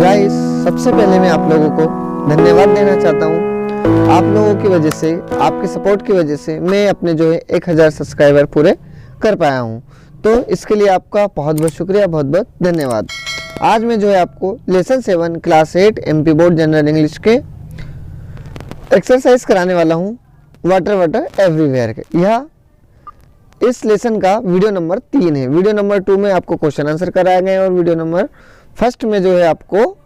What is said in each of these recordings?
Guys, सबसे पहले मैं आप लोगों को धन्यवाद देना चाहता हूँ। आप लोगों की वजह से, आपके सपोर्ट की वजह से मैं अपने जो है 1000 सब्सक्राइबर पूरे कर पाया हूँ। तो इसके लिए आपका बहुत बहुत शुक्रिया, बहुत बहुत धन्यवाद। आज मैं जो है आपको lesson 7 class 8 MP board general English के एक्सरसाइज कराने वाला हूँ, वाटर वाटर एवरीवेयर के। यह इस लेसन का वीडियो नंबर 3 है। वीडियो नंबर 2 में आपको क्वेश्चन आंसर कराया गया है और वीडियो नंबर 1 में जो है आपको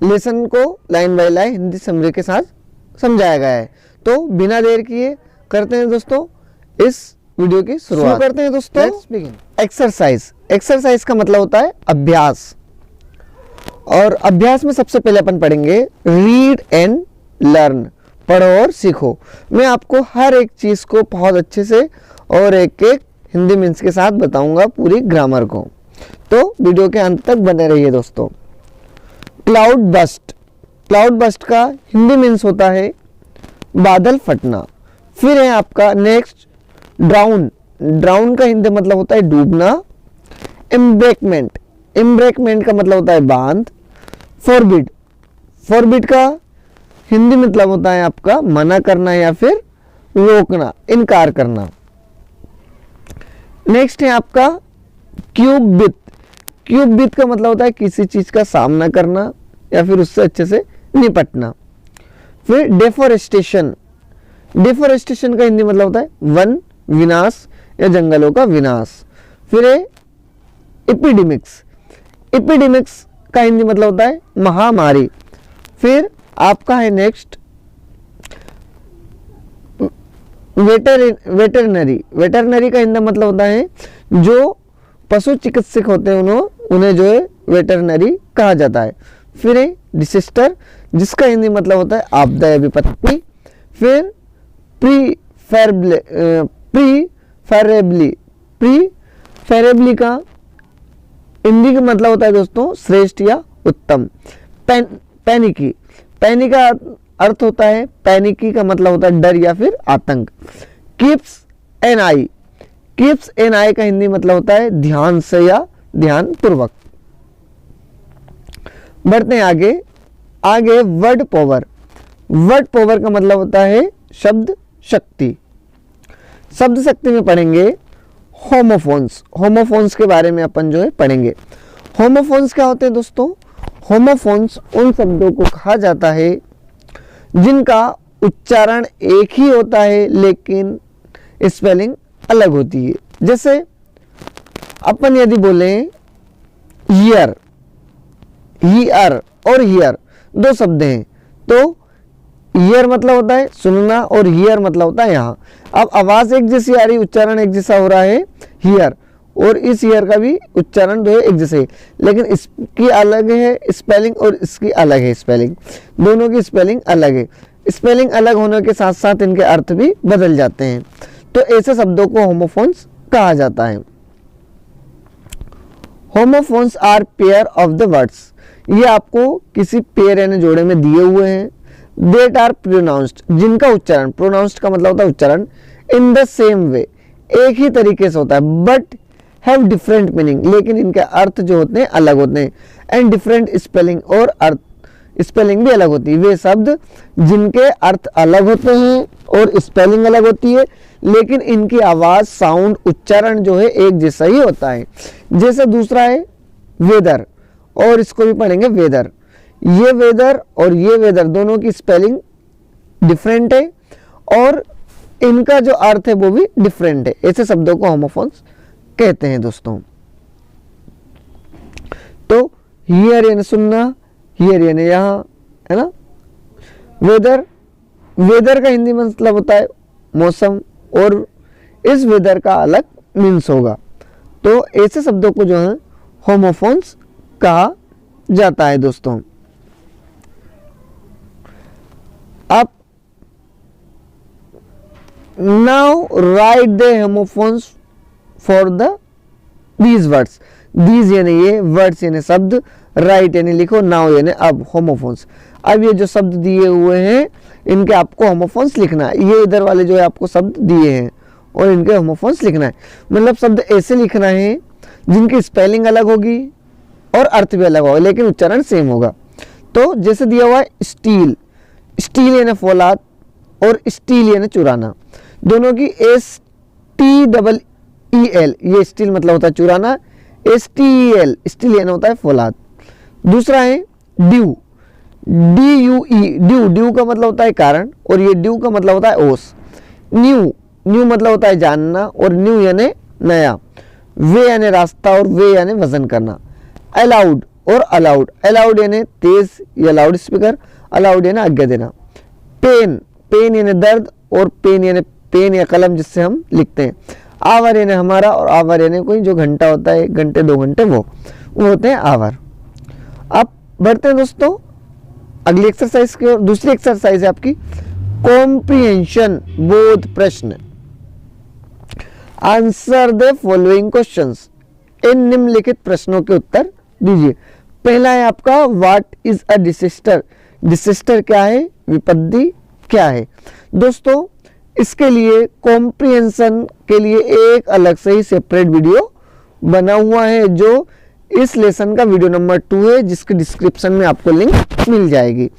लेसन को line by line Hindi summary के साथ समझाया गया है। तो बिना देर किए करते हैं दोस्तों इस वीडियो की शुरुआत करते हैं दोस्तों। एक्सरसाइज। एक्सरसाइज का मतलब होता है अभ्यास, और अभ्यास में सबसे पहले अपन पढ़ेंगे रीड एंड लर्न, पढ़ो और सीखो। मैं आपको हर एक चीज को बहुत अच्छे से और एक एक हिंदी मीन्स के साथ बताऊंगा, पूरी ग्रामर को। तो वीडियो के अंत तक बने रहिए दोस्तों। Cloud burst. क्लाउड बस्ट का हिंदी मीन्स होता है बादल फटना। फिर है आपका नेक्स्ट ड्राउन। ड्राउन का हिंदी मतलब होता है डूबना। एम्ब्रेकमेंट। एम्ब्रेकमेंट का मतलब होता है बांध। फॉरबिड। फॉरबिड का हिंदी मतलब होता है आपका मना करना या फिर रोकना, इनकार करना। नेक्स्ट है आपका क्यूब विथ। क्यूब विथ का मतलब होता है किसी चीज का सामना करना या फिर उससे अच्छे से निपटना। फिर डेफोरेस्टेशन। डेफोरेस्टेशन का हिंदी मतलब होता है वन विनाश या जंगलों का विनाश। फिर है एपिडेमिक्स। एपिडेमिक्स का हिंदी मतलब होता है महामारी। फिर आपका है नेक्स्ट वेटरनरी। वेटरनरी का हिंदी मतलब होता है जो पशु चिकित्सक होते हैं उन्हें जो है वेटरनरी कहा जाता है। फिर है डिसेस्टर, जिसका हिंदी मतलब होता है आपदा या विपत्ति। फिर प्रीफेरेबली का हिंदी का मतलब होता है दोस्तों श्रेष्ठ या उत्तम। पैनिकी। पैनिक का अर्थ होता है, पैनिकी का मतलब होता है डर या फिर आतंक। कीप्स एन आई। कीप्स एन आई का हिंदी मतलब होता है ध्यान से या ध्यान पूर्वक। बढ़ते हैं आगे। आगे वर्ड पावर। वर्ड पावर का मतलब होता है शब्द शक्ति। शब्द शक्ति में पढ़ेंगे होमोफोन्स। होमोफोन्स के बारे में अपन जो है पढ़ेंगे। होमोफोन्स क्या होते हैं दोस्तों? होमोफोन्स उन शब्दों को कहा जाता है जिनका उच्चारण एक ही होता है लेकिन स्पेलिंग अलग होती है। जैसे अपन यदि बोले ईयर, ईयर और ईयर दो शब्द हैं, तो ईयर मतलब होता है सुनना और ईयर मतलब होता है यहाँ। अब आवाज एक जैसी आ रही, उच्चारण एक जैसा हो रहा है ईयर, और इस ईयर का भी उच्चारण जो है एक जैसे, लेकिन इसकी अलग है स्पेलिंग और इसकी अलग है स्पेलिंग। दोनों की स्पेलिंग अलग है। स्पेलिंग अलग होने के साथ साथ इनके अर्थ भी बदल जाते हैं। तो ऐसे शब्दों को होमोफोन्स कहा जाता है। Homophones are pair of the words. ये आपको किसी पेयर यानी जोड़े में दिए हुए हैं। देट आर प्रोनाउंस्ड, जिनका उच्चारण, प्रोनाउंस्ड का मतलब होता है उच्चारण, इन द सेम वे, एक ही तरीके से होता है, बट हैव डिफरेंट मीनिंग, लेकिन इनके अर्थ जो होते हैं अलग होते हैं। एंड डिफरेंट स्पेलिंग, और अर्थ स्पेलिंग भी अलग होती है। वे शब्द जिनके अर्थ अलग होते हैं और स्पेलिंग अलग होती है, लेकिन इनकी आवाज, साउंड, उच्चारण जो है एक जैसा ही होता है। जैसे दूसरा है वेदर, और इसको भी पढ़ेंगे वेदर। ये वेदर और ये वेदर दोनों की स्पेलिंग डिफरेंट है और इनका जो अर्थ है वो भी डिफरेंट है। ऐसे शब्दों को होमोफोन्स कहते हैं दोस्तों। तो हियर यानी सुनना, हियर यानी यहाँ, है ना। वेदर, वेदर का हिंदी मतलब होता है मौसम, और इस वेदर का अलग मीन्स होगा। तो ऐसे शब्दों को जो है होमोफोन्स कहा जाता है दोस्तों। अब now right the homophones for these words. These यानी ये, वर्ड्स यानी शब्द, राइट यानी लिखो, नाउ यानी अब, होमोफोन्स। अब ये जो शब्द दिए हुए हैं इनके आपको होमोफोन्स लिखना है। ये इधर वाले जो है आपको शब्द दिए हैं और इनके होमोफोन्स लिखना है। मतलब शब्द ऐसे लिखना है जिनकी स्पेलिंग अलग होगी, और अर्थ भी अलग होगा, लेकिन उच्चारण सेम होगा। तो जैसे दिया हुआ है स्टील, स्टील यानी फौलाद और स्टील यानी चुराना, दोनों की STEEL, ये स्टील मतलब होता है चुराना, STEL स्टील यानी होता है फौलाद। दूसरा है ड्यू, DUE, ड्यू, ड्यू का मतलब होता है कारण और ये ड्यू का मतलब होता है ओस। न्यू, न्यू मतलब होता है जानना और न्यू यानी नया। वे यानी रास्ता और वे यानी वजन करना। अलाउड और अलाउड, अलाउड यानी तेज या लाउड स्पीकर, अलाउड यानी आज्ञा देना। पेन, पेन यानी दर्द और पेन यानी पेन या कलम जिससे हम लिखते हैं। आवर यानी हमारा और आवर यानी कोई जो घंटा होता है, 1 घंटे 2 घंटे, वो होते हैं आवर। अब बढ़ते हैं दोस्तों अगली एक्सरसाइज की ओर। दूसरी एक्सरसाइज है आपकी कॉम्प्रिहेंशन, बोध प्रश्न। आंसर द फॉलोइंग क्वेश्चंस, इन निम्नलिखित प्रश्नों के उत्तर दीजिए। पहला है आपका what is a disaster, disaster क्या है, विपत्ति क्या है। दोस्तों इसके लिए कॉम्प्रिहेंशन के लिए एक अलग से ही सेपरेट वीडियो बना हुआ है जो इस लेसन का वीडियो नंबर 2 है, जिसके डिस्क्रिप्शन में आपको लिंक मिल जाएगी।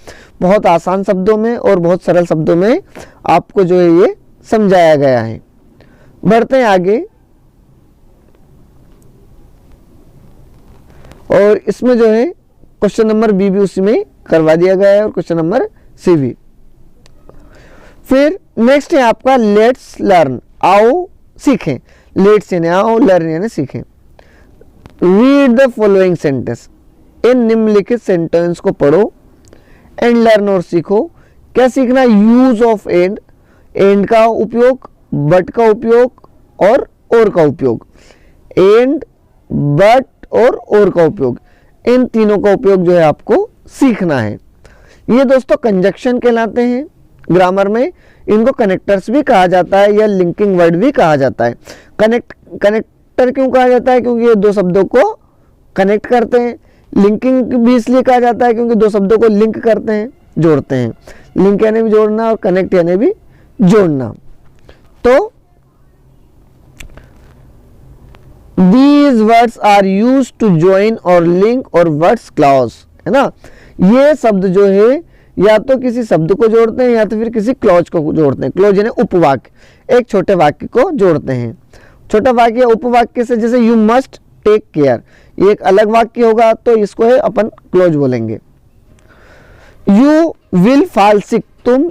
बहुत आसान शब्दों में और बहुत सरल शब्दों में आपको जो है ये समझाया गया है। बढ़ते हैं आगे और इसमें जो है क्वेश्चन नंबर बी भी उसी में करवा दिया गया है और क्वेश्चन नंबर सी भी। फिर नेक्स्ट है आपका लेट्स लर्न, आओ सीखें। लेट्स यानी आओ, लर्न यानी सीखें। रीड द फॉलोइंग सेंटेंस, इन निम्नलिखित सेंटेंस को पढ़ो। एंड लर्न और सीखो। क्या सीखना, यूज ऑफ एंड, एंड का उपयोग, बट का उपयोग और का उपयोग। एंड, बट और का उपयोग, इन तीनों का उपयोग जो है आपको सीखना है। ये दोस्तों कंजक्शन कहलाते हैं ग्रामर में। इनको कनेक्टर्स भी कहा जाता है या लिंकिंग वर्ड भी कहा जाता है। कनेक्टर क्यों कहा जाता है, क्योंकि ये दो शब्दों को कनेक्ट करते हैं। लिंकिंग भी इसलिए कहा जाता है क्योंकि दो शब्दों को लिंक करते हैं, जोड़ते हैं। लिंक यानी भी जोड़ना और कनेक्ट यानी भी जोड़ना। तो these words are used to join or link or words clause, है ना। ये शब्द जो है या तो किसी शब्द को जोड़ते हैं या तो फिर किसी क्लॉज को जोड़ते हैं। क्लॉज यानी उपवाक्य, एक छोटे वाक्य को जोड़ते हैं। छोटा वाक्य उपवाक्य से, जैसे यू मस्ट टेक केयर, ये एक अलग वाक्य होगा तो इसको है अपन क्लॉज बोलेंगे। यू विल फॉल सिक, तुम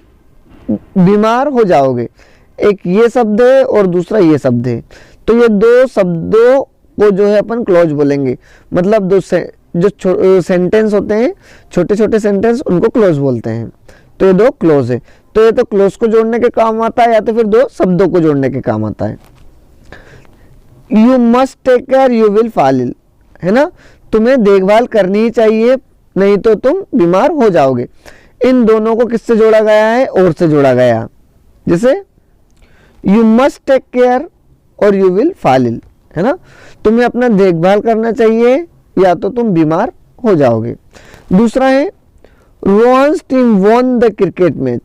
बीमार हो जाओगे, एक ये शब्द है और दूसरा ये शब्द है। तो ये दो शब्दों को जो है अपन क्लॉज बोलेंगे। मतलब दो जो सेंटेंस होते हैं, छोटे छोटे सेंटेंस, उनको क्लोज बोलते हैं। तो ये दो क्लोज है। तो ये तो क्लोज को जोड़ने के काम आता है या तो फिर दो शब्दों को जोड़ने के काम आता है। You must take care, you will fall ill, है ना। तुम्हें देखभाल करनी ही चाहिए, नहीं तो तुम बीमार हो जाओगे। इन दोनों को किससे जोड़ा गया है, और से जोड़ा गया। जैसे यू मस्ट टेक केयर और यू विल फॉल इल, है ना। तुम्हें अपना देखभाल करना चाहिए या तो तुम बीमार हो जाओगे। दूसरा है Rohan's team won the cricket match,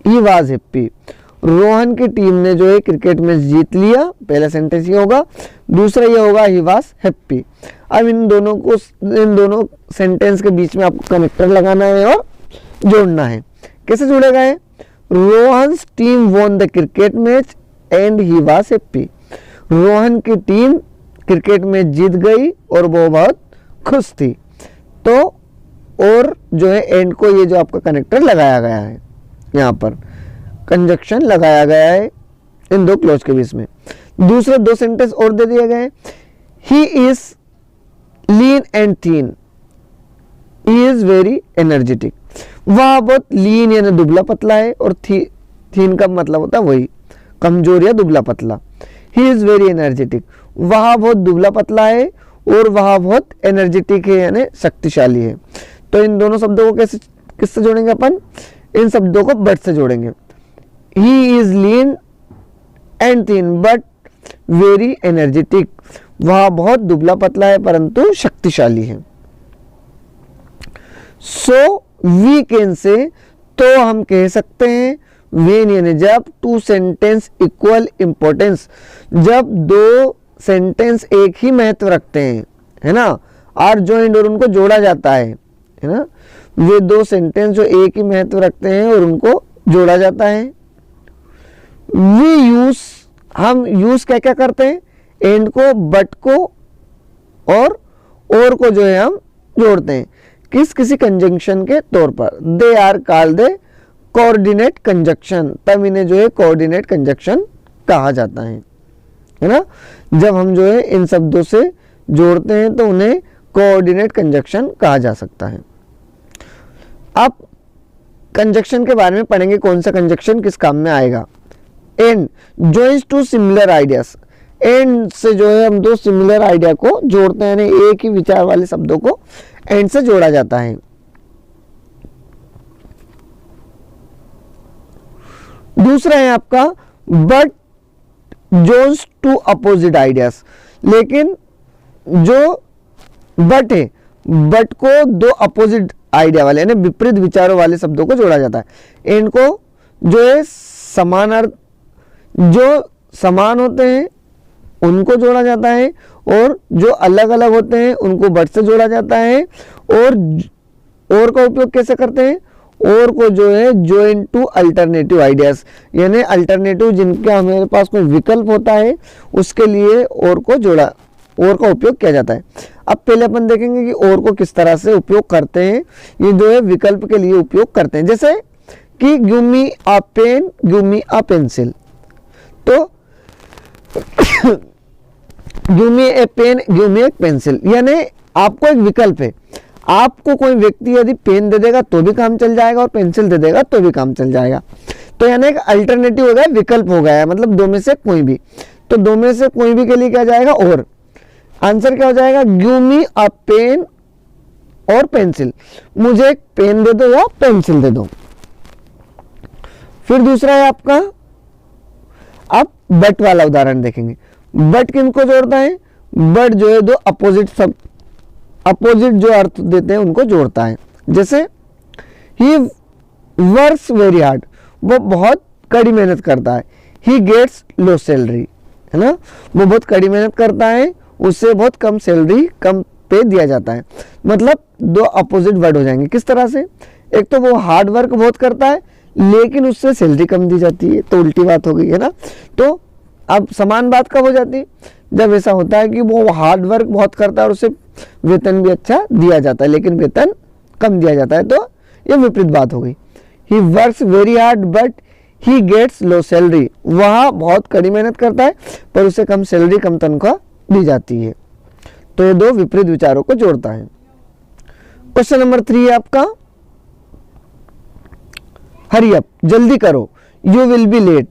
he was happy. Rohan की टीम ने जो है क्रिकेट मैच जीत लिया, पहला सेंटेंस ये होगा। दूसरा ये होगा ही वाज हैप्पी। अब इन दोनों सेंटेंस के बीच में आपको कनेक्टर लगाना है और जोड़ना है। कैसे जोड़ेगा है, Rohan's team won the cricket match and he was happy. Rohan की टीम क्रिकेट में जीत गई और वो बहुत खुश थी। तो और जो है एंड को ये जो आपका कनेक्टर लगाया गया है, यहाँ पर कंजक्शन लगाया गया है इन दो क्लोज के बीच में। दूसरे दो सेंटेंस और दे दिए गए। He is lean and thin, he is very energetic. वह बहुत लीन यानी दुबला पतला है और थीन का मतलब होता है वही कमजोर या दुबला पतला। ही इज वेरी एनर्जेटिक, वह बहुत दुबला पतला है और वह बहुत एनर्जेटिक है यानी शक्तिशाली है। तो इन दोनों शब्दों को किससे जोड़ेंगे अपन, इन शब्दों को बट से जोड़ेंगे। He is lean and thin but very energetic, वह बहुत दुबला पतला है परंतु शक्तिशाली है। सो वी कैन से, तो हम कह सकते हैं। वेन यानी जब, टू सेंटेंस इक्वल इंपॉर्टेंस, जब दो सेंटेंस एक ही महत्व रखते हैं, है ना। आर जॉइंड और उनको जोड़ा जाता है ना। वे दो सेंटेंस जो एक ही महत्व रखते हैं और उनको जोड़ा जाता है। वी यूज, हम यूज क्या क्या करते हैं, एंड को, बट को और को जो है हम जोड़ते हैं किसी कंजंक्शन के तौर पर। They are called the coordinate conjunction, तब इन्हें जो है कोऑर्डिनेट कंजंक्शन कहा जाता है ना। जब हम जो है इन शब्दों से जोड़ते हैं तो उन्हें कोऑर्डिनेट कंजंक्शन कहा जा सकता है। आप कंजंक्शन के बारे में पढ़ेंगे, कौन सा कंजंक्शन किस काम में आएगा। And joins two similar ideas, and से जो है हम दो सिमिलर आइडिया को जोड़ते हैं, एक ही विचार वाले शब्दों को एंड से जोड़ा जाता है। दूसरा है आपका but joins two opposite ideas, लेकिन जो बट है, बट को दो अपोजिट आइडिया वाले यानी विपरीत विचारों वाले शब्दों को जोड़ा जाता है। एंड को जो है समान अर्थ, जो समान होते हैं उनको जोड़ा जाता है, और जो अलग अलग होते हैं उनको बट से जोड़ा जाता है। और का उपयोग कैसे करते हैं, और को जो है जॉइन टू अल्टरनेटिव आइडियाज, यानी अल्टरनेटिव जिनका हमारे पास कोई विकल्प होता है उसके लिए और को जोड़ा, और का उपयोग किया जाता है। अब पहले अपन देखेंगे कि और को किस तरह से उपयोग करते हैं। ये जो है विकल्प के लिए उपयोग करते हैं, जैसे कि give me a pen, give me a pencil, तो give me a pen, give me a pencil, यानी आपको एक विकल्प है, आपको कोई व्यक्ति यदि पेन दे देगा तो भी काम चल जाएगा और पेंसिल दे देगा तो भी काम चल जाएगा। तो यानी एक अल्टरनेटिव हो गया, विकल्प हो गया, मतलब दो में से कोई भी। तो दो में से कोई भी के लिए क्या जाएगा, और। आंसर क्या हो जाएगा, गिव मी अ पेन और पेंसिल, मुझे एक पेन दे दो या पेंसिल दे दो। फिर दूसरा है आपका, आप बट वाला उदाहरण देखेंगे। बट किनको जोड़ता है, बट जो है दो अपोजिट जो अर्थ देते हैं उनको जोड़ता है। जैसे ही वर्क्स वेरी हार्ड, वो बहुत कड़ी मेहनत करता है। ही गेट्स लो सैलरी, है ना, वो बहुत कड़ी मेहनत करता है, उससे बहुत कम सैलरी, कम पे दिया जाता है। मतलब दो अपोजिट वर्ड हो जाएंगे। किस तरह से, एक तो वो हार्ड वर्क बहुत करता है लेकिन उससे सैलरी कम दी जाती है, तो उल्टी बात हो गई, है ना। तो अब समान बात कब हो जाती है, जब ऐसा होता है कि वो हार्ड वर्क बहुत करता है और उसे वेतन भी अच्छा दिया जाता है लेकिन वेतन कम दिया जाता है, तो ये विपरीत बात हो गई। He works very hard but he gets low salary, वह बहुत कड़ी मेहनत करता है पर उसे कम सैलरी, कम तनख्वाह दी जाती है। तो ये दो विपरीत विचारों को जोड़ता है। क्वेश्चन नंबर 3 है आपका, हरी अप, जल्दी करो, यू विल बी लेट,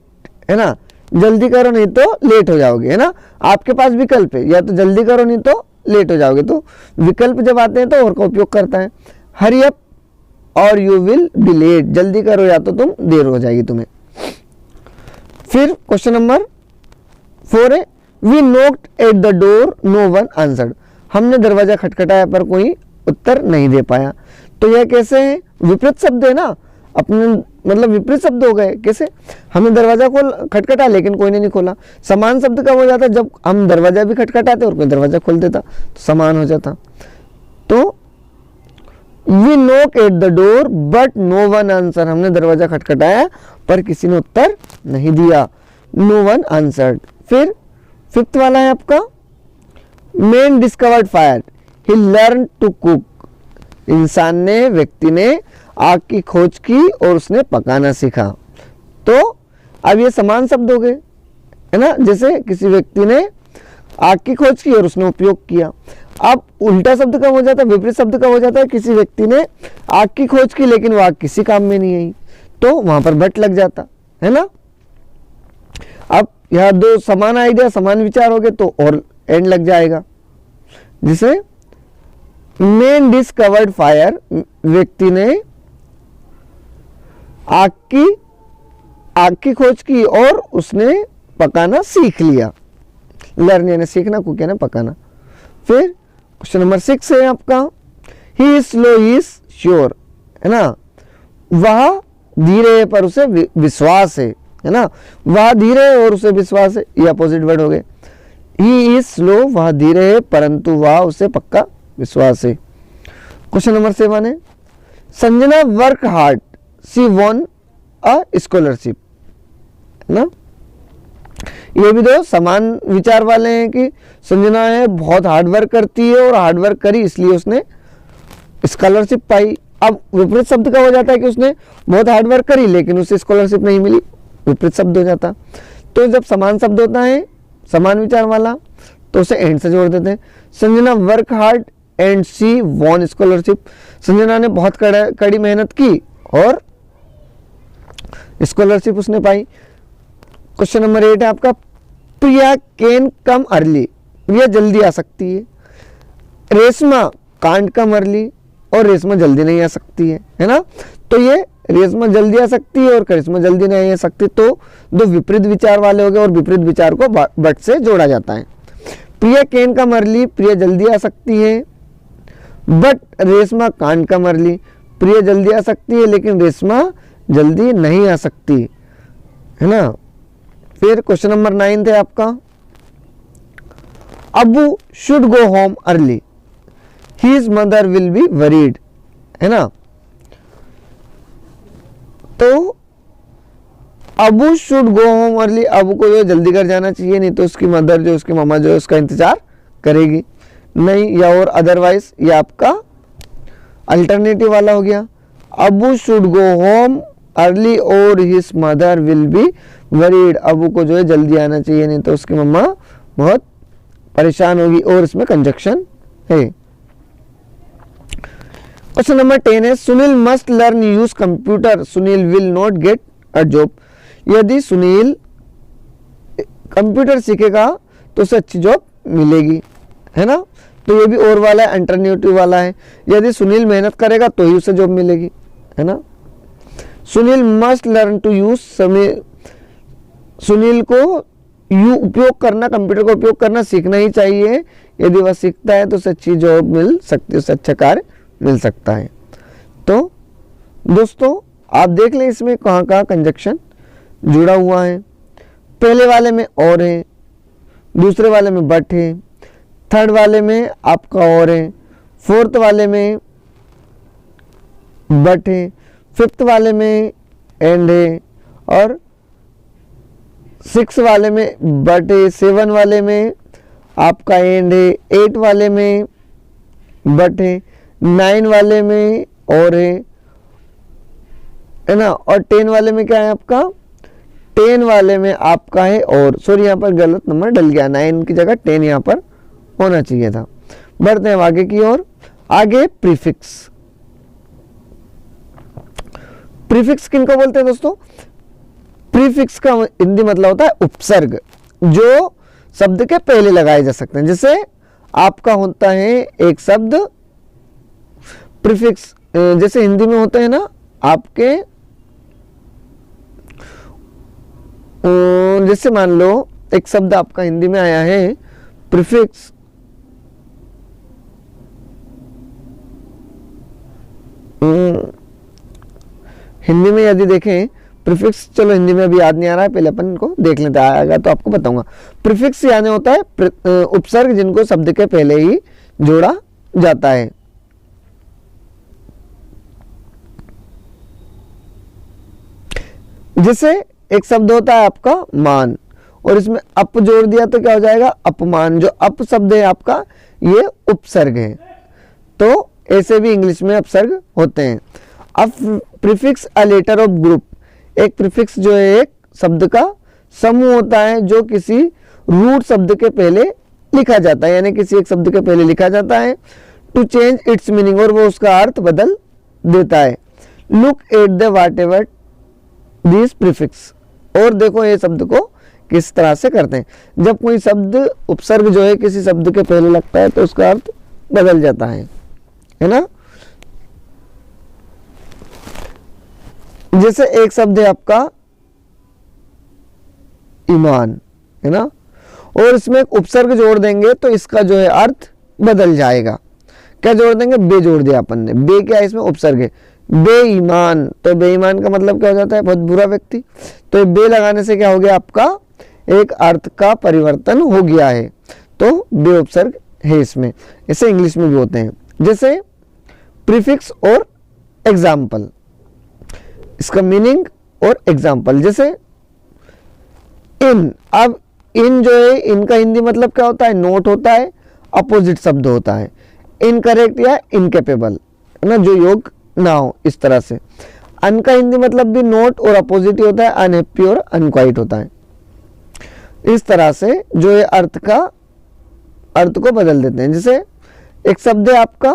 है ना, जल्दी करो नहीं तो लेट हो जाओगे, है ना। आपके पास विकल्प है, या तो जल्दी करो नहीं तो लेट हो जाओगे, तो विकल्प जब आते हैं तो और का उपयोग करता है। हरी अप और यू विल बी लेट, जल्दी करो या तो तुम देर हो जाएगी तुम्हें। फिर क्वेश्चन नंबर 4 है, we knocked at the door, no one answered, हमने दरवाजा खटखटाया पर कोई उत्तर नहीं दे पाया। तो यह कैसे है, विपरीत शब्द है ना, अपने मतलब विपरीत शब्द हो गए। कैसे, हमने दरवाजा खोल खटखटा लेकिन कोई ने नहीं खोला। समान शब्द कब हो जाता, जब हम दरवाजा भी खटखटाते और कोई दरवाजा खोल देता, तो समान हो जाता। तो we knock at the door but no one answer, हमने दरवाजा खटखटाया पर किसी ने उत्तर नहीं दिया, नो वन आंसर्ड। फिर 5th वाला है आपका, man discovered fire, he learn to cook, इंसान ने, व्यक्ति ने आग की खोज की और उसने पकाना सीखा। तो अब ये समान शब्द हो गए, है ना, जैसे किसी व्यक्ति ने आग की खोज की और उसने उपयोग किया। अब उल्टा शब्द कब हो जाता है, विपरीत शब्द कब हो जाता है, किसी व्यक्ति ने आग की खोज की लेकिन वो आग किसी काम में नहीं आई, तो वहां पर बट लग जाता है ना। अब यह दो समान आइडिया, समान विचार हो गए तो और एंड लग जाएगा। जिसे मैन डिस्कवर्ड फायर, व्यक्ति ने आग की खोज की और उसने पकाना सीख लिया। लर्न यानी सीखना, कुक यानी पकाना। फिर क्वेश्चन नंबर 6 है आपका, he is slow he is sure, है ना, वह धीरे है पर उसे विश्वास है ना, वह धीरे है और उसे विश्वास है, ये अपोजिट वर्ड हो गए। ही इज स्लो, वह धीरे है परंतु वह उसे पक्का विश्वास है। क्वेश्चन नंबर 7 है, Sanjana work hard, she von a scholarship, है ना। ये भी दो समान विचार वाले हैं कि संजना है बहुत हार्ड वर्क करती है और हार्ड वर्क करी इसलिए उसने स्कॉलरशिप पाई। अब विपरीत शब्द का हो जाता है कि उसने बहुत हार्ड वर्क करी लेकिन उसे स्कॉलरशिप नहीं मिली, विपरीत शब्द हो जाता। तो जब समान शब्द होता है समान विचार वाला तो उसे एंड से जोड़ देते हैं। Sanjana work hard and she von scholarship, Sanjana ने बहुत कड़ी मेहनत की और स्कॉलरशिप उसने पाई। क्वेश्चन नंबर 8 है आपका, प्रिया कैन कम अर्ली, प्रिया जल्दी आ सकती है। रेशमा कांट कम अर्ली, और रेशमा जल्दी नहीं आ सकती है ना। तो ये रेशमा जल्दी आ सकती है और करिश्मा जल्दी नहीं आ सकती, तो दो विपरीत विचार वाले हो गए और विपरीत विचार को बट से जोड़ा जाता है। प्रिया कैन कम अर्ली, प्रिया जल्दी आ सकती है, but Reshma can't come early, Priya जल्दी आ सकती है लेकिन रेशमा जल्दी नहीं आ सकती, है ना। फिर क्वेश्चन नंबर 9 है आपका, Abu should go home early, his mother will be worried, है ना। तो Abu should go home early, Abu को जो जल्दी कर जाना चाहिए नहीं तो उसकी मदर जो उसकी मामा जो है उसका इंतजार करेगी नहीं, या और अदरवाइज ये आपका अल्टरनेटिव वाला हो गया। Abu should go home early और his mother will be worried, Abu को जो है जल्दी आना चाहिए नहीं तो उसकी मम्मा बहुत परेशान होगी, और इसमें कंजक्शन है। क्वेश्चन नंबर 10 है, Sunil must learn use computer, Sunil will not get a job, यदि सुनील कंप्यूटर सीखेगा तो उसे अच्छी जॉब मिलेगी, है ना। तो ये भी और वाला है, अल्टरनेटिव वाला है, यदि सुनील मेहनत करेगा तो ही उसे जॉब मिलेगी, है ना। Sunil must learn to use, Sunil को उपयोग करना, कंप्यूटर का उपयोग करना सीखना ही चाहिए, यदि वह सीखता है तो उसे अच्छी जॉब मिल सकती है, उसे अच्छा कार्य मिल सकता है। तो दोस्तों आप देख लें इसमें कहाँ कहाँ कंजक्शन जुड़ा हुआ है। पहले वाले में और है, दूसरे वाले में बट है, थर्ड वाले में आपका और है, फोर्थ वाले में बट है, फिफ्थ वाले में एंड है, और सिक्स वाले में बट है, 7 वाले में आपका एंड है, 8 वाले में बट है, 9 वाले में और है ना, और 10 वाले में क्या है आपका, 10 वाले में आपका है और, सॉरी यहाँ पर गलत नंबर डल गया, 9 की जगह 10 यहाँ पर होना चाहिए था। बढ़ते हैं आगे की ओर। आगे प्रीफिक्स, प्रीफिक्स किनको बोलते हैं दोस्तों, प्रीफिक्स का हिंदी मतलब होता है उपसर्ग, जो शब्द के पहले लगाए जा सकते हैं। जैसे आपका होता है एक शब्द प्रीफिक्स, जैसे हिंदी में होते हैं ना आपके, जैसे मान लो एक शब्द आपका हिंदी में आया है प्रीफिक्स, हिंदी में यदि देखें प्रीफिक्स, चलो हिंदी में अभी याद नहीं आ रहा है, पहले अपन इनको देख लेते हैं, आएगा तो आपको बताऊंगा। प्रीफिक्स यानी होता है उपसर्ग जिनको शब्द के पहले ही जोड़ा जाता है। जैसे एक शब्द होता है आपका मान, और इसमें अप जोड़ दिया तो क्या हो जाएगा अपमान, जो अप शब्द है आपका ये उपसर्ग है। तो ऐसे भी इंग्लिश में उपसर्ग होते हैं। अब prefix a letter of group, एक प्रीफिक्स जो है एक शब्द का समूह होता है जो किसी रूट शब्द के पहले लिखा जाता है, यानी किसी एक शब्द के पहले लिखा जाता है टू चेंज इट्स मीनिंग, और वो उसका अर्थ बदल देता है। Look at the what ever this prefix, और देखो ये शब्द को किस तरह से करते हैं। जब कोई शब्द उपसर्ग जो है किसी शब्द के पहले लगता है तो उसका अर्थ बदल जाता है ना। जैसे एक शब्द है आपका ईमान, है ना, और इसमें एक उपसर्ग जोड़ देंगे तो इसका जो है अर्थ बदल जाएगा। क्या जोड़ देंगे, बे जोड़ दिया अपन ने, बे क्या है इसमें उपसर्ग है, बेईमान, तो बेईमान का मतलब क्या हो जाता है बहुत बुरा व्यक्ति, तो बे लगाने से क्या हो गया आपका एक अर्थ का परिवर्तन हो गया है, तो बे उपसर्ग है इसमें, ऐसे इंग्लिश में भी होते हैं, जैसे प्रीफिक्स और एग्जाम्पल, इसका मीनिंग और एग्जाम्पल। जैसे इन, अब इन जो है, इनका हिंदी मतलब क्या होता है, नोट होता है, अपोजिट शब्द होता है, इनकरेक्ट या इनकेपेबल, है ना, जो योग ना हो, इस तरह से। अन का हिंदी मतलब भी नोट और अपोजिट ही होता है, अनहैप्पी और अनक्वाइट होता है। इस तरह से जो है अर्थ को बदल देते हैं। जैसे एक शब्द है आपका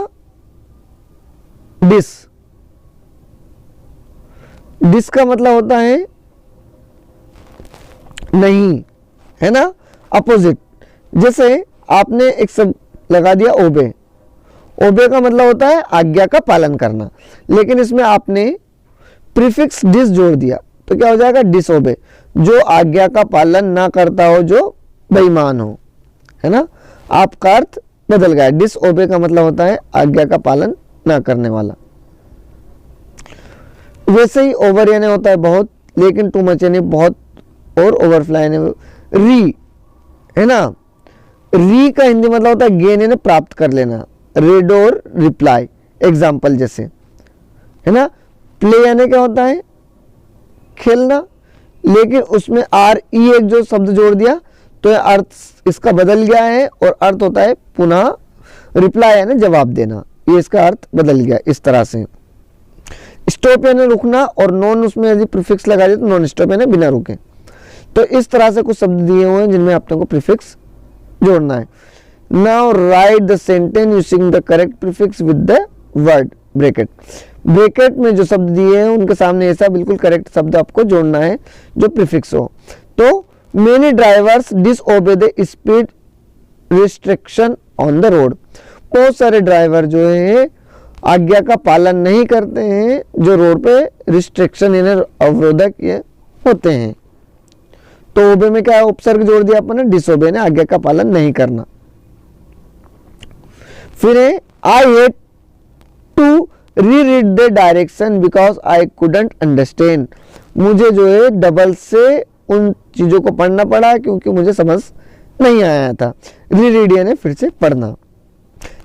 डिस, डिस का मतलब होता है नहीं, है ना, अपोजिट। जैसे आपने एक शब्द लगा दिया ओबे, ओबे का मतलब होता है आज्ञा का पालन करना, लेकिन इसमें आपने प्रीफिक्स डिस जोड़ दिया तो क्या हो जाएगा, डिसओबे, जो आज्ञा का पालन ना करता हो, जो बेईमान हो, है ना, आपका अर्थ बदल गया। डिसओबे का मतलब होता है आज्ञा का पालन ना करने वाला। वैसे ही ओवर यानी होता है बहुत, लेकिन टू मच यानी बहुत, और ओवरफ्लो यानी री, है ना, री का हिंदी मतलब होता है गेन यानी प्राप्त कर लेना, रेड और रिप्लाई, एग्जाम्पल जैसे, है ना। प्ले यानी क्या होता है, खेलना, लेकिन उसमें आर ई एक जो शब्द जोड़ दिया तो अर्थ इसका बदल गया है, और अर्थ होता है पुनः रिप्लाई यानी जवाब देना, ये इसका अर्थ बदल गया इस तरह से। स्टॉप यानी रुकना, और नॉन उसमें यदि प्रीफिक्स लगा दिया तो नॉन स्टॉप यानी बिना रुके। तो इस तरह से कुछ शब्द दिए हुए हैं जिनमें आपको प्रीफिक्स जोड़ना है। Now right the sentence using the correct prefix with the word bracket. Bracket में जो शब्द दिए हैं उनके सामने ऐसा बिल्कुल करेक्ट शब्द आपको जोड़ना है जो प्रीफिक्स हो। तो many drivers disobey the speed restriction on the road. बहुत सारे ड्राइवर जो है आज्ञा का पालन नहीं करते हैं जो रोड पे रिस्ट्रिक्शन यानी अवरोधक ये होते हैं। तो ओबे में क्या उपसर्ग जोड़ दिया अपन ने, डिसओबे ने आज्ञा का पालन नहीं करना। फिर I had to reread the direction because I couldn't understand. मुझे जो है डबल से उन चीजों को पढ़ना पड़ा क्योंकि मुझे समझ नहीं आया था। रीरीड यानी फिर से पढ़ना।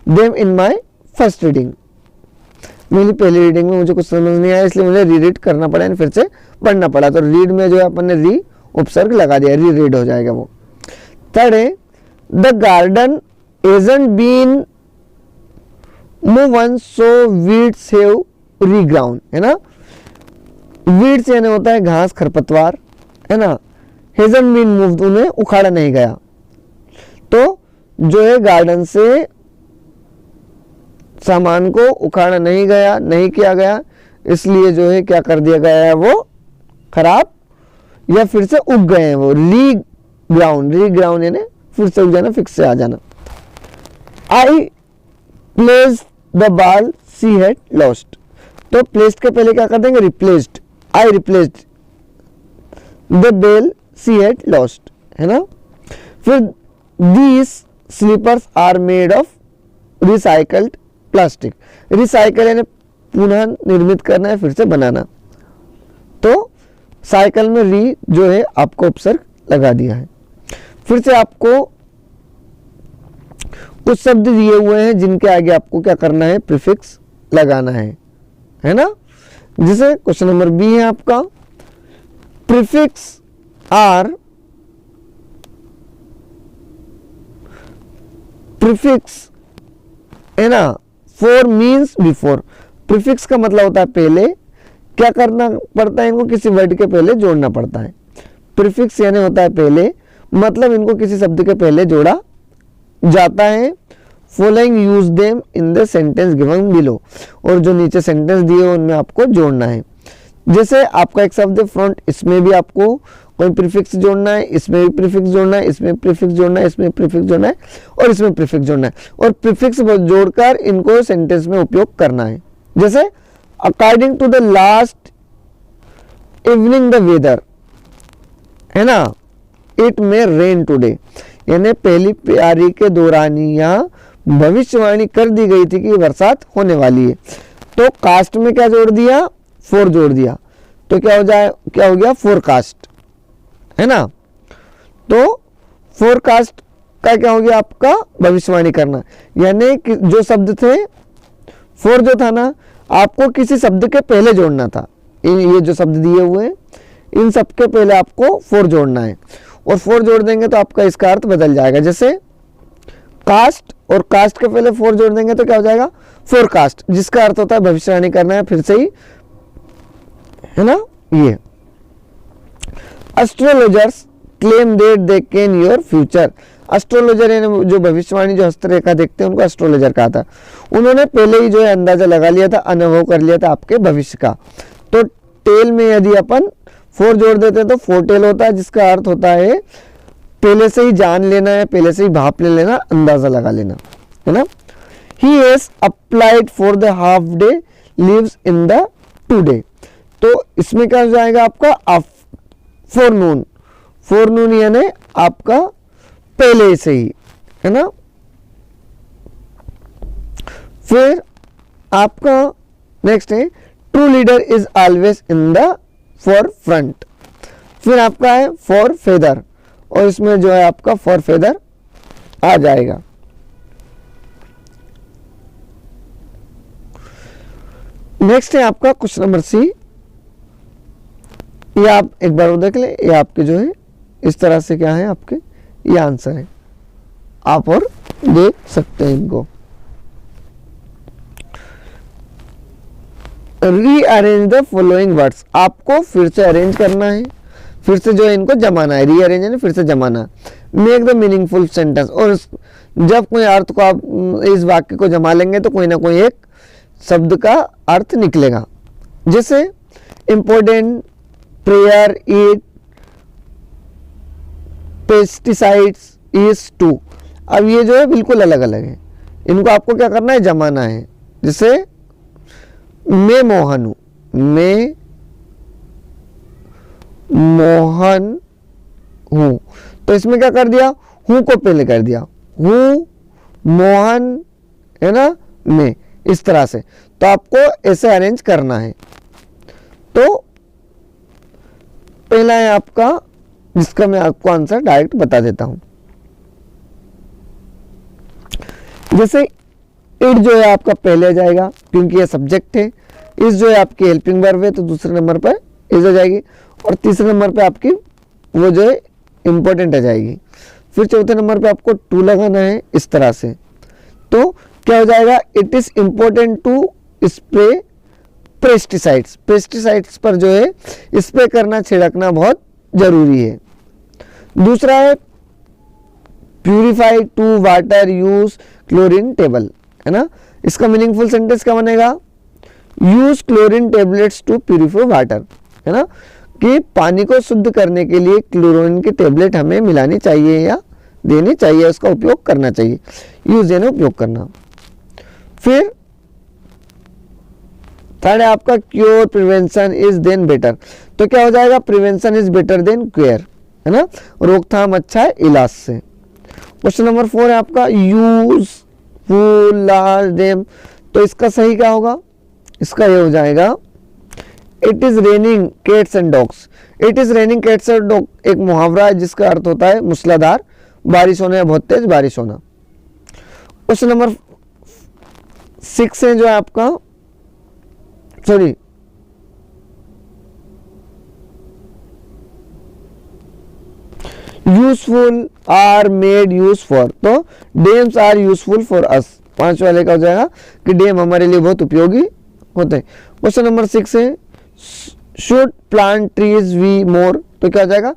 Them in my first reading, मेरी पहली रीडिंग में मुझे कुछ समझ नहीं आया इसलिए मुझे रीरीड करना पड़ा, यानी फिर से पढ़ना पड़ा। तो रीड में जो है अपन ने री उपसर्ग लगा दिया, रीरीड हो जाएगा वो। थर्ड है the garden hasn't been mown so weeds have regrown, है ना। वीड्स यानी होता है घास खरपतवार, है ना। हेजंट बीन मूव्ड, उन्हें उखाड़ा नहीं गया। तो जो है गार्डन से सामान को उखाड़ा नहीं गया, नहीं किया गया, इसलिए जो है क्या कर दिया गया है, वो खराब या फिर से उग गए हैं वो। रीग्राउंड, रीग्राउंड यानी फिर से उग जाना, फिक्स से आ जाना। I placed the ball she had lost. तो प्लेस्ड के पहले क्या कर देंगे, replaced. I replaced the bell she had lost, है ना। फिर these slippers are made of recycled plastic. Recycle यानी पुनः निर्मित करना है, फिर से बनाना। तो साइकिल में री जो है आपको उपसर्ग लगा दिया है। फिर से आपको कुछ शब्द दिए हुए हैं जिनके आगे आपको क्या करना है, प्रीफिक्स लगाना है ना। जैसे क्वेश्चन नंबर बी है आपका, प्रीफिक्स आर, प्रीफिक्स है ना, फॉर मीन्स बिफोर। प्रीफिक्स का मतलब होता है पहले, क्या करना पड़ता है, इनको किसी वर्ड के पहले जोड़ना पड़ता है। प्रीफिक्स यानी होता है पहले, मतलब इनको किसी शब्द के पहले जोड़ा जाता है। Following use them in the sentence given below, और जो नीचे सेंटेंस दिए उनमें आपको जोड़ना है। जैसे आपका एक शब्द है फ्रंट, इसमें भी आपको कोई प्रीफिक्स जोड़ना है, इसमें भी प्रीफिक्स जोड़ना है, इसमें प्रीफिक्स जोड़ना है, इसमें प्रीफिक्स जोड़ना है, और इसमें प्रीफिक्स जोड़ना है, और प्रीफिक्स जोड़कर इनको सेंटेंस में उपयोग करना है। जैसे according to the last evening the weather, है ना, इट मे रेन टुडे, यानी पहली प्यारी के दौरान यहाँ भविष्यवाणी कर दी गई थी कि बरसात होने वाली है। तो कास्ट में क्या जोड़ दिया, फोर जोड़ दिया, तो क्या हो गया, फोरकास्ट, है ना। तो फोरकास्ट का क्या हो गया आपका भविष्यवाणी करना, यानी कि जो शब्द थे फॉर जो था ना, आपको किसी शब्द के पहले जोड़ना था। ये जो शब्द दिए हुए हैं इन सब के पहले आपको फॉर जोड़ना है, और फॉर जोड़ देंगे तो आपका इसका अर्थ बदल जाएगा। जैसे कास्ट, और कास्ट के पहले फॉर जोड़ देंगे तो क्या हो जाएगा फोरकास्ट, जिसका अर्थ होता है भविष्यवाणी करना है, फिर से ही है ना। ये astrologers claim that they can your future. Astrologer यानी जो भविष्यवाणी जो हस्तरेखा देखते हैं उनको एस्ट्रोलॉजर कहा था। उन्होंने पहले ही जो है अंदाजा लगा लिया था, अनुभव कर लिया था आपके भविष्य का। तो टेल में यदि अपन फोर जोड़ देते हैं तो फोरटेल होता है, जिसका अर्थ होता है पहले से ही जान लेना है, पहले से ही भाप ले लेना, अंदाजा लगा लेना, है ना। He has applied for the half day, lives in the today. तो इसमें क्या हो जाएगा आपका फोरनून, फोरनून यानी आपका पहले से ही, है ना। फिर आपका नेक्स्ट है true leader is always in the for front. फिर आपका है फॉर फेदर, और इसमें जो है आपका फॉर फेदर आ जाएगा। नेक्स्ट है आपका क्वेश्चन नंबर सी। ये आप एक बार वो देख ले, ये आपके जो है इस तरह से क्या है आपके ये आंसर है, आप और देख सकते हैं इनको। रीअरेंज द फॉलोइंग वर्ड्स, आपको फिर से अरेंज करना है, फिर से जो है इनको जमाना है, रीअरेंज यानी फिर से जमाना। मेक द मीनिंगफुल सेंटेंस, और जब कोई अर्थ को आप इस वाक्य को जमा लेंगे तो कोई ना कोई एक शब्द का अर्थ निकलेगा। जैसे important, prayer, eat, pesticides, is to. अब ये जो है बिल्कुल अलग अलग है, इनको आपको क्या करना है जमाना है। जैसे मैं मोहन हूं, मैं मोहन हूं, तो इसमें क्या कर दिया हूं को पहले कर दिया, हूं मोहन, है ना, मैं, इस तरह से। तो आपको ऐसे अरेंज करना है। तो पहला है आपका, जिसका मैं आपको आंसर डायरेक्ट बता देता हूं। जैसे इट जो है आपका पहले आ जाएगा क्योंकि ये सब्जेक्ट है, इस जो है आपकी हेल्पिंग वर्ब है तो दूसरे नंबर पर इज आ जाएगी, और तीसरे नंबर पे आपकी वो जो है इंपॉर्टेंट आ जाएगी। फिर चौथे नंबर पे आपको टू लगाना है इस तरह से। तो क्या हो जाएगा, it is important to spray pesticides, pesticides पर जो है स्प्रे करना, छिड़कना बहुत जरूरी है। दूसरा है purify to water use chlorine table, है ना। इसका मीनिंगफुल सेंटेंस क्या बनेगा, use chlorine tablets to purify water, है ना, कि पानी को शुद्ध करने के लिए क्लोरीन की टेबलेट हमें मिलानी चाहिए या देनी चाहिए, उसका उपयोग करना चाहिए, यूज यानी उपयोग करना। फिर थर्ड है आपका cure prevention is then better. तो क्या हो जाएगा, prevention is better than cure, है ना, रोकथाम अच्छा है इलाज से। क्वेश्चन नंबर 4 है आपका यूज फुल लार्ज डेम। तो इसका सही क्या होगा, इसका ये हो जाएगा it is raining cats and dogs. It is raining cats and dog एक मुहावरा है जिसका अर्थ होता है मूसलाधार बारिश होना या बहुत तेज बारिश होना। क्वेश्चन नंबर 6 है जो है आपका, sorry useful are made use for, तो dams are useful for us. 5 वाले का हो जाएगा कि डेम हमारे लिए बहुत उपयोगी होते हैं। क्वेश्चन नंबर 6 है should plant trees we more. तो क्या हो जाएगा,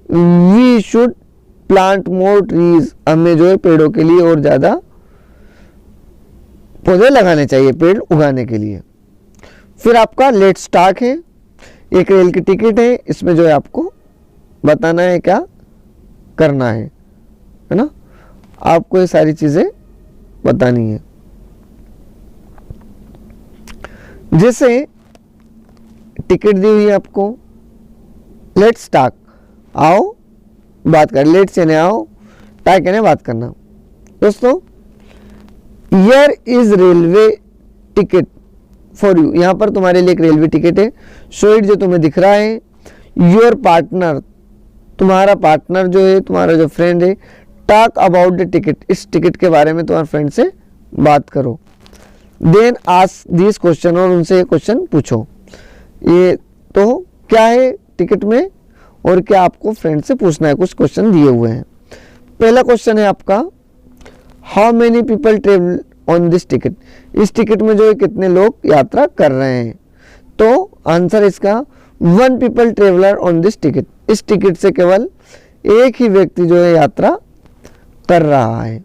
we should plant more trees, हमें जो है पेड़ों के लिए और ज्यादा पौधे लगाने चाहिए, पेड़ उगाने के लिए। फिर आपका लेट्स स्टार्ट है, एक रेल की टिकट है, इसमें जो है आपको बताना है क्या करना है ना, आपको ये सारी चीजें बतानी है। जैसे टिकट दी हुई है आपको, लेट्स स्टार्ट, आओ बात कर, लेट्स यानी आओ, टाक यानी बात करना। दोस्तों here is railway ticket for you, यहाँ पर तुम्हारे लिए एक रेलवे टिकट है। शो इट जो तुम्हें दिख रहा है, योर पार्टनर, तुम्हारा पार्टनर जो है, तुम्हारा जो फ्रेंड है, टॉक अबाउट द टिकट, इस टिकट के बारे में तुम्हारे फ्रेंड से बात करो। देन आस्क दिस क्वेश्चन, और उनसे ये क्वेश्चन पूछो। ये तो क्या है टिकट में और क्या आपको फ्रेंड से पूछना है, कुछ क्वेश्चन दिए हुए हैं। पहला क्वेश्चन है आपका, how many people travel on this ticket, इस टिकट में जो है कितने लोग यात्रा कर रहे हैं। तो आंसर इसका 1 people traveller on this ticket, इस टिकट से केवल एक ही व्यक्ति जो है यात्रा कर रहा है।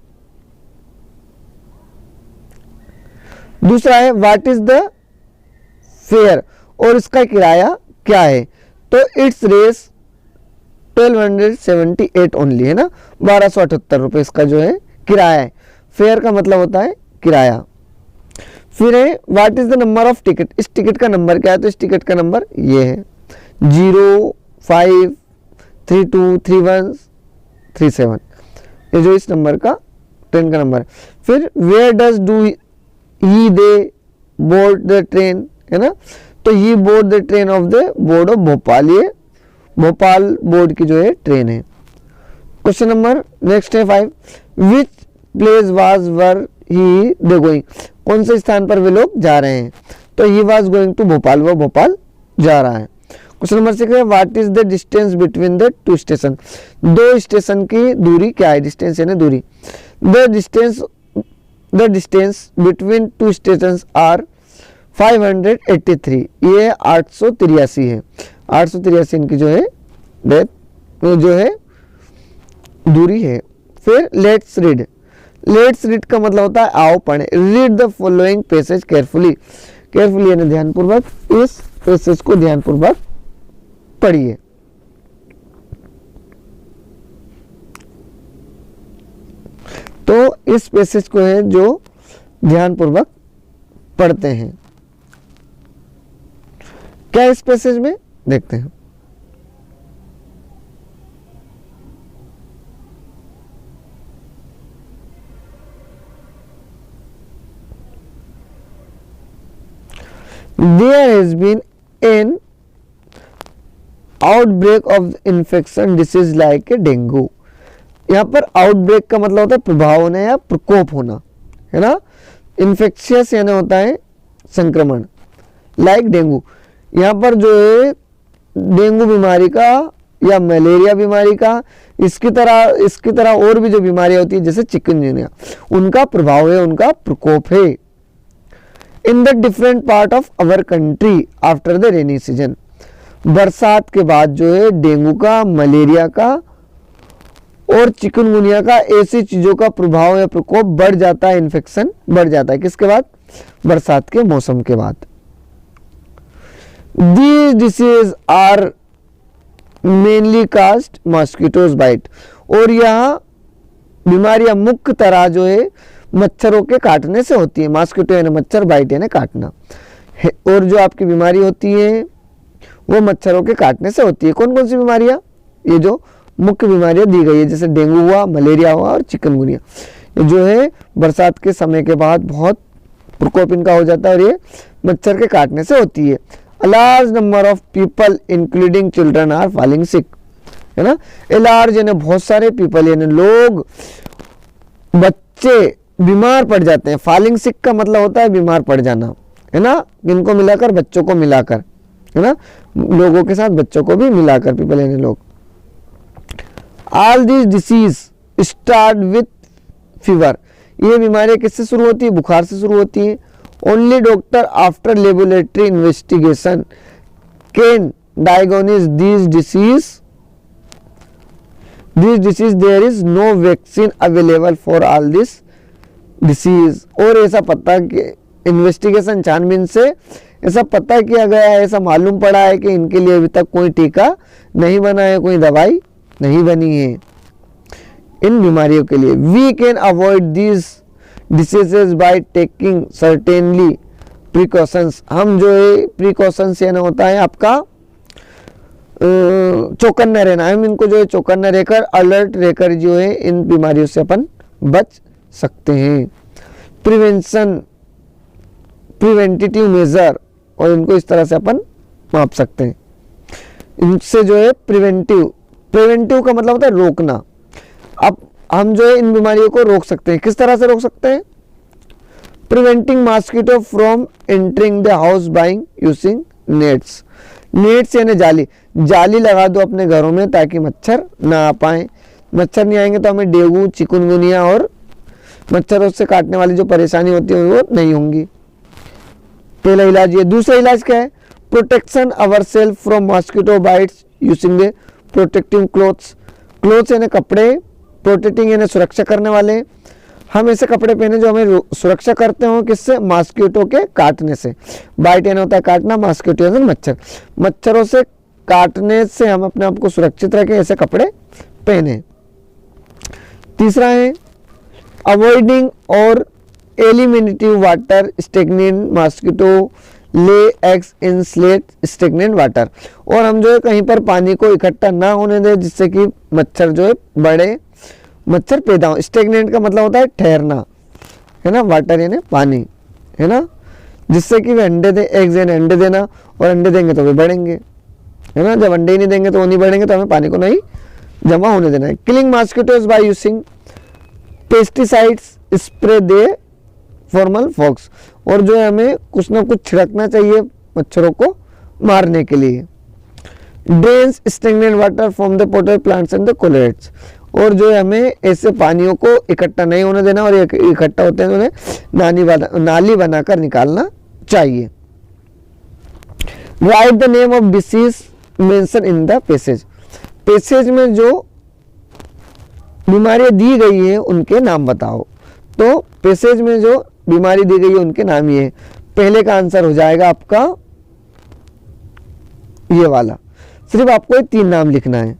दूसरा है व्हाट इज द फेयर, और इसका किराया क्या है। तो इट्स रेस 1278 ओनली, है ना, 1278 रुपये इसका जो है किराया है। फेयर का मतलब होता है किराया। फिर है what is the number of ticket, इस टिकट का नंबर क्या है। तो इस टिकट का नंबर ये है 0, 5, 32, 31, 37, ये जो इस नंबर का ट्रेन का नंबर है। फिर where does do he they board the train, है ना, तो he board the train off the board of Bhopal, ये भोपाल बोर्ड की जो है ट्रेन है। क्वेश्चन नंबर नेक्स्ट है 5, which place was were he they going, कौन से स्थान पर वे लोग जा रहे हैं। तो he was going to Bhopal, वो भोपाल जा रहा है। क्वेश्चन नंबर 6 है what is the distance between the 2 station, 2 station की दूरी क्या है। डिस्टेंस यानी दूरी। The distance between 2 station are 583, ये 883 है, 883 इनकी जो है जो है दूरी है। फिर लेट्स रीड, लेट्स रीड का मतलब होता है आओ पढ़ें। Read the following passage carefully, carefully यानी ध्यानपूर्वक, इस पैसेज को ध्यानपूर्वक पढ़िए। तो इस पैसेज को है जो ध्यानपूर्वक पढ़ते हैं। क्या इस पैसेज में देखते हैं। There has been an outbreak of infection disease like a dengue, यहाँ पर आउटब्रेक का मतलब होता है प्रभाव होना या प्रकोप होना, है ना। इन्फेक्शियस यानी होता है संक्रमण, लाइक डेंगू, यहाँ पर जो है डेंगू बीमारी का या मलेरिया बीमारी का, इसकी तरह और भी जो बीमारियां होती है जैसे चिकनगुनिया, उनका प्रभाव है, उनका प्रकोप है। In the different part of our country after the rainy season, बरसात के बाद जो है डेंगू का, मलेरिया का और चिकनगुनिया का, ऐसी चीजों का प्रभाव या प्रकोप बढ़ जाता है, इन्फेक्शन बढ़ जाता है। किसके बाद? बरसात के मौसम के बाद। These diseases are mainly caused mosquitoes bite, और यह बीमारियां मुख्य तरह जो है मच्छरों के काटने से होती है। मॉस्किटो यानी मच्छर, बाइट यानी काटना, और जो आपकी बीमारी होती है वो मच्छरों के काटने से होती है। कौन कौन सी बीमारियां? ये जो मुख्य बीमारियां दी गई है जैसे डेंगू हुआ, मलेरिया हुआ और चिकनगुनिया, ये जो है बरसात के समय के बाद बहुत प्रकोप इनका हो जाता है और ये मच्छर के काटने से होती है। A large number of people including children are falling sick, है ना। A large यानी बहुत सारे people यानी लोग, बच्चे बीमार पड़ जाते हैं। falling sick का मतलब होता है बीमार पड़ जाना, है ना। किनको मिलाकर? बच्चों को मिलाकर, है ना, लोगों के साथ बच्चों को भी मिलाकर people यानी लोग। All these disease start with fever, ये बीमारियां किससे शुरू होती है? बुखार से शुरू होती है। Only doctor after laboratory investigation can diagnose these disease. There is no vaccine available for all this disease. और ऐसा पता कि इन्वेस्टिगेशन, छानबीन से ऐसा पता किया गया है, ऐसा मालूम पड़ा है कि इनके लिए अभी तक कोई टीका नहीं बना है, कोई दवाई नहीं बनी है इन बीमारियों के लिए। We can avoid these diseases by taking certainly precautions, हम जो है precautions यानी होता है आपका चौकन्ना रहना, हम इनको जो है चौकन्ना रहकर, अलर्ट रहकर जो है इन बीमारियों से अपन बच सकते हैं। प्रिवेंशन, प्रिवेंटिव मेजर, और इनको इस तरह से अपन माप सकते हैं। इनसे जो है प्रिवेंटिव, प्रिवेंटिव का मतलब होता है रोकना। अब हम जो है इन बीमारियों को रोक सकते हैं। किस तरह से रोक सकते हैं? Preventing mosquito from entering the house buying using nets. Nets यानी जाली, जाली लगा दो अपने घरों में ताकि मच्छर ना आ पाए। मच्छर नहीं आएंगे तो हमें डेंगू, चिकनगुनिया और मच्छरों से काटने वाली जो परेशानी होती है वो नहीं होंगी। पहला इलाज ये। दूसरा इलाज क्या है? Protection our self from mosquito bytes using the protecting clothes. Clothes यानी कपड़े, प्रोटेक्टिंग यानी सुरक्षा करने वाले। हम ऐसे कपड़े पहने जो हमें सुरक्षा करते हो, किससे? मॉस्किटो के काटने से। बाइट यानी होता है काटना, मॉस्किटो यानी मच्छर। मच्छरों से काटने से हम अपने आप को सुरक्षित रखें, ऐसे कपड़े पहने। तीसरा है अवॉइडिंग और eliminative water stagnant mosquito lay eggs in slate stagnant water. और हम जो है कहीं पर पानी को इकट्ठा ना होने दें जिससे कि मच्छर जो है बड़े मच्छर पैदा हो। स्टेगनेंट का मतलब होता है ठहरना, है ना। वाटर यानी पानी, है ना, जिससे कि वे अंडे दे। एग्स यानी अंडे देना, और अंडे देंगे तो वे बढ़ेंगे, है ना। जब अंडे ही नहीं देंगे तो वो नहीं बढ़ेंगे, तो हमें पानी को नहीं जमा होने देना है। Killing mosquitoes by using pesticides spray they formal fox. और जो है हमें कुछ ना कुछ छिड़कना चाहिए मच्छरों को मारने के लिए। Drains stagnant water from the potter plants and the collets. और जो है हमें ऐसे पानियों को इकट्ठा नहीं होने देना, और इकट्ठा होते हैं तो उन्हें नाली बनाकर निकालना चाहिए। Right the name of disease mention in the passage. Passage में जो बीमारियां दी गई हैं उनके नाम बताओ। तो पैसेज में जो बीमारी दी गई है उनके नाम ये है। पहले का आंसर हो जाएगा आपका ये वाला। सिर्फ आपको ये 3 नाम लिखना है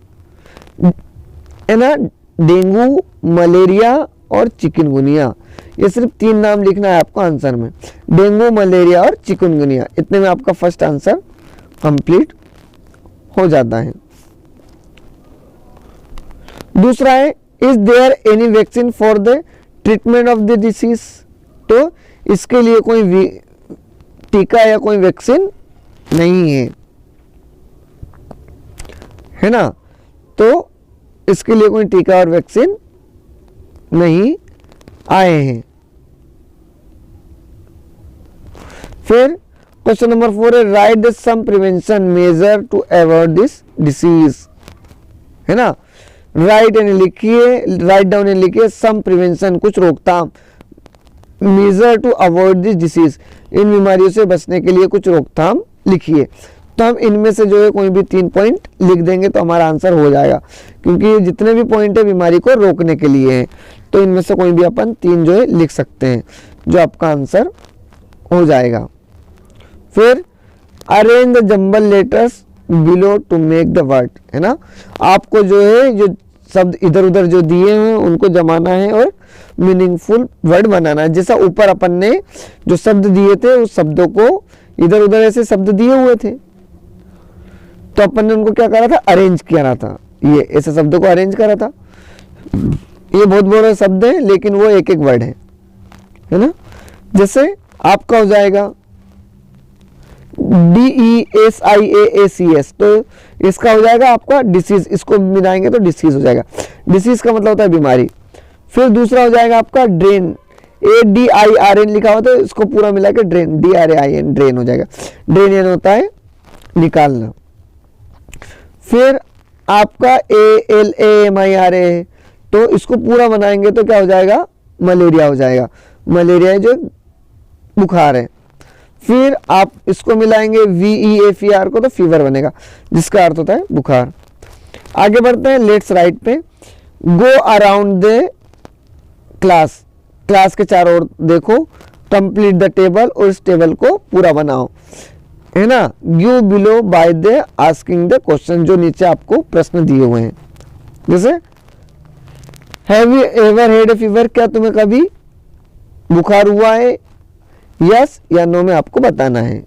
ना। डेंगू, मलेरिया और चिकनगुनिया। ये सिर्फ 3 नाम लिखना है आपको आंसर में। डेंगू, मलेरिया और चिकनगुनिया। इतने में आपका फर्स्ट आंसर कंप्लीट हो जाता है। दूसरा है is there any vaccine for the treatment of the disease. तो इसके लिए कोई टीका या कोई वैक्सीन नहीं है ना। तो इसके लिए कोई टीका और वैक्सीन नहीं आए हैं। फिर क्वेश्चन नंबर 4 है write some prevention measure to avoid this disease, है ना। राइट यानी लिखिए, राइट डाउन यानी लिखिए सम प्रिवेंशन, कुछ रोकथाम, measure to avoid this disease, इन बीमारियों से बचने के लिए कुछ रोकथाम लिखिए। तो हम इनमें से जो है कोई भी 3 पॉइंट लिख देंगे तो हमारा आंसर हो जाएगा, क्योंकि जितने भी पॉइंट है बीमारी को रोकने के लिए हैं। तो इनमें से कोई भी अपन 3 जो है लिख सकते हैं, जो आपका आंसर हो जाएगा। फिर arrange the jumble letters below to make the word, है ना। आपको जो है जो शब्द इधर उधर जो दिए हैं उनको जमाना है और मीनिंगफुल वर्ड बनाना है। जैसा ऊपर अपन ने जो शब्द दिए थे उस शब्दों को इधर उधर ऐसे शब्द दिए हुए थे, तो अपन ने उनको क्या करा था? अरेंज किया था। ये ऐसे शब्दों को अरेंज करा था। ये बहुत बड़े शब्द है लेकिन वो एक एक वर्ड है ना। जैसे आपका हो जाएगा DESIAACS, तो इसका हो जाएगा आपका डिसीज। इसको मिलाएंगे तो डिसीज हो जाएगा। डिसीज का मतलब होता है बीमारी। फिर दूसरा हो जाएगा आपका ड्रेन, ADIRN लिखा हुआ तो इसको पूरा मिला के ड्रेन, DRAIN, ड्रेन हो जाएगा। ड्रेन यानी होता है निकालना। फिर आपका ALAMIRA है, तो इसको पूरा बनाएंगे तो क्या हो जाएगा? मलेरिया हो जाएगा। मलेरिया जो बुखार है। फिर आप इसको मिलाएंगे VEFER को तो फीवर बनेगा, जिसका अर्थ होता है बुखार। आगे बढ़ते हैं लेट्स राइट पे। Go around the class, class के चारों ओर देखो। कंप्लीट द टेबल, और इस टेबल को पूरा बनाओ, है ना। Give below by the asking the question, जो नीचे आपको प्रश्न दिए हुए हैं। जैसे have you ever had a fever, क्या तुम्हें कभी बुखार हुआ है? यस या नो में आपको बताना है।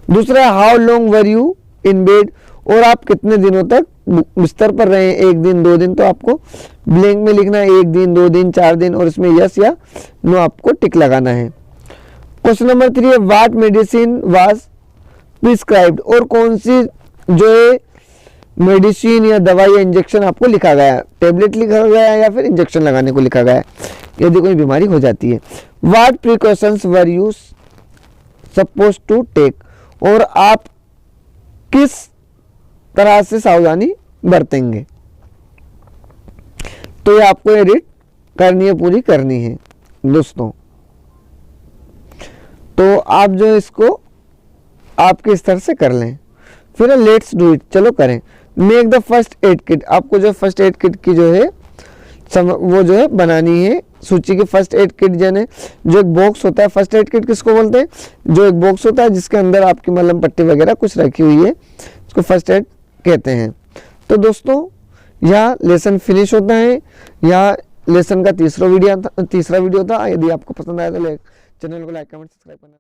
दूसरा, how long were you in bed, और आप कितने दिनों तक बिस्तर पर रहे? 1 दिन 2 दिन, तो आपको ब्लैंक में लिखना है 1 दिन 2 दिन 4 दिन, और इसमें यस या नो आपको टिक लगाना है। क्वेश्चन नंबर 3 है व्हाट मेडिसिन वाज प्रिस्क्राइब्ड, और कौन सी जो है मेडिसिन या दवाई या इंजेक्शन आपको लिखा गया है, टेबलेट लिखा गया है या फिर इंजेक्शन लगाने को लिखा गया है यदि कोई बीमारी हो जाती है। What precautions were you suppose to take, और आप किस तरह से सावधानी बरतेंगे। तो ये आपको एडिट करनी है, पूरी करनी है दोस्तों। तो आप जो इसको आपके स्तर से कर लें। फिर लेट्स डू इट, चलो करें। Make the first aid kit, आपको जो फर्स्ट एड किट की जो है वो जो है बनानी है। सूची की फर्स्ट एड किट जाने जो एक बॉक्स होता है, फर्स्ट एड किट किसको बोलते हैं, जो एक बॉक्स होता है जिसके अंदर आपकी मलहम पट्टी वगैरह कुछ रखी हुई है, इसको फर्स्ट एड कहते हैं। तो दोस्तों यह लेसन फिनिश होता है, यह लेसन का तीसरा वीडियो था। यदि आपको पसंद आया तो चैनल को लाइक कमेंट सब्सक्राइब करना।